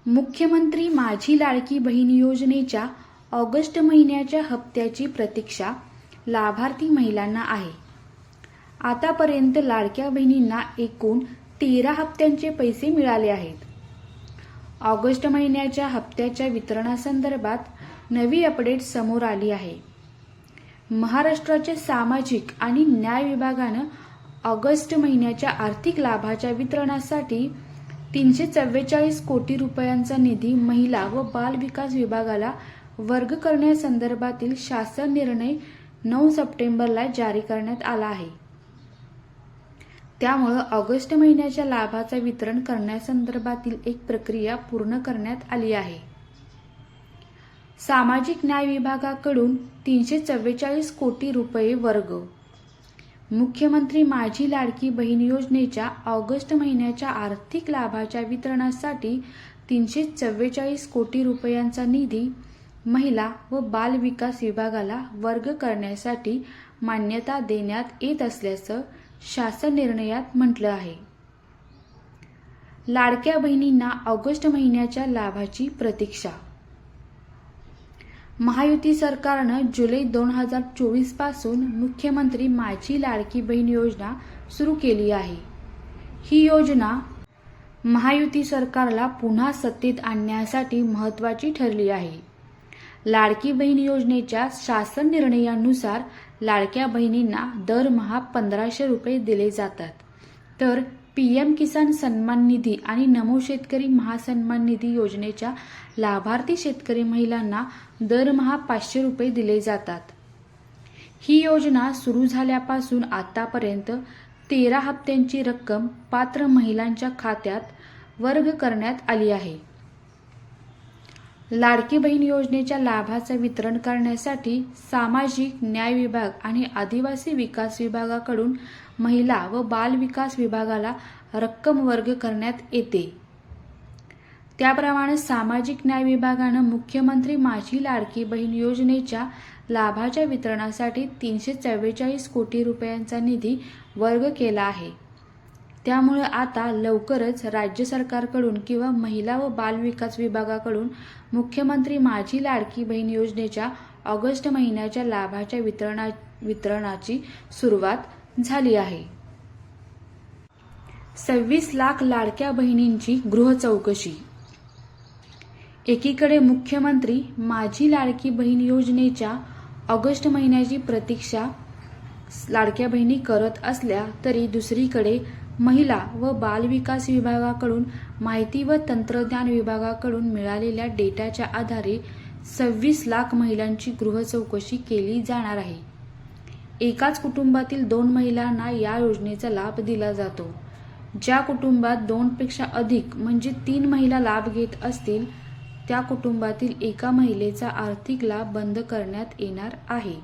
मुख्यमंत्री माझी लाडकी बहीण योजनेच्या ऑगस्ट महिन्याच्या हप्त्याची प्रतीक्षा लाभार्थी महिलांना आहे. आतापर्यंत लाडक्या बहिणींना एकूण 13 हप्त्यांचे पैसे मिळाले आहेत. ऑगस्ट महिन्याच्या हप्त्याच्या वितरणासंदर्भात नवी अपडेट समोर आली आहे. महाराष्ट्राच्या सामाजिक आणि न्याय विभागानं ऑगस्ट महिन्याच्या आर्थिक लाभाच्या वितरणासाठी 344 कोटी रुपयांचा निधी महिला व बाल विकास विभागाला वर्ग करण्यासंदर्भातील शासन निर्णय 9 सप्टेंबरला जारी करण्यात आला आहे. त्यामुळे ऑगस्ट महिन्याच्या लाभाचे वितरण करण्यासंदर्भातील एक प्रक्रिया पूर्ण करण्यात आली आहे. सामाजिक न्याय विभागाकडून 344 कोटी रुपये वर्ग. मुख्यमंत्री माझी लाडकी बहीण योजनेच्या ऑगस्ट महिन्याच्या आर्थिक लाभाच्या वितरणासाठी 344 कोटी रुपयांचा निधी महिला व बाल विकास विभागाला वर्ग करण्यासाठी मान्यता देण्यात येत असल्याचं शासन निर्णयात म्हटलं आहे. लाडक्या बहिणींना ऑगस्ट महिन्याच्या लाभाची प्रतीक्षा. महायुती सरकारनं जुलै 2024 पासून मुख्यमंत्री माझी लाडकी बहीण योजना सुरू केली आहे. ही योजना महायुती सरकारला पुन्हा सत्तेत आणण्यासाठी महत्त्वाची ठरली आहे. लाडकी बहीण योजनेच्या शासन निर्णयानुसार लाडक्या बहिणींना दरमहा 1500 रुपये दिले जातात, तर पीएम किसान सन्मान निधी आणि नमो शेतकरी महासन्मान निधी योजनेच्या लाभार्थी शेतकरी महिलांना दरमहा 500 रुपये दिले जातात. ही योजना सुरू झाल्यापासून आतापर्यंत 13 हप्त्यांची रक्कम पात्र महिलांच्या खात्यात वर्ग करण्यात आली आहे. लाडकी बहीण योजनेच्या लाभाचे वितरण करण्यासाठी सामाजिक न्याय विभाग आणि आदिवासी विकास विभागाकडून महिला व बाल विकास विभागाला रक्कम वर्ग करण्यात येते. त्याप्रमाणे सामाजिक न्याय विभागानं मुख्यमंत्री माझी लाडकी बहीण योजनेच्या लाभाच्या वितरणासाठी 344 कोटी रुपयांचा निधी वर्ग केला आहे. त्यामुळे आता लवकरच राज्य सरकारकडून किंवा महिला व बाल विकास विभागाकडून मुख्यमंत्री माझी लाडकी बहीण योजनेच्या ऑगस्ट महिन्याच्या लाभाच्या वितरणाची सुरुवात झाली आहे. 26 लाख लाडक्या बहिणींची गृह चौकशी. एकीकडे मुख्यमंत्री माझी लाडकी बहीण योजनेच्या ऑगस्ट महिन्याची प्रतीक्षा लाडक्या बहिणी करत असल्या तरी दुसरीकडे महिला व बाल विकास विभागाकडून माहिती व तंत्रज्ञान विभागाकडून मिळालेल्या डेटाच्या आधारे 26 लाख महिलांची गृह चौकशी केली जाणार आहे. एकाच कुटुंबातील 2 महिलांना या योजनेचा लाभ दिला जातो. ज्या कुटुंबात 2 पेक्षा अधिक म्हणजे 3 महिला लाभ घेत असतील त्या कुटुंबातील एका महिलेचा आर्थिक लाभ बंद करण्यात येणार आहे.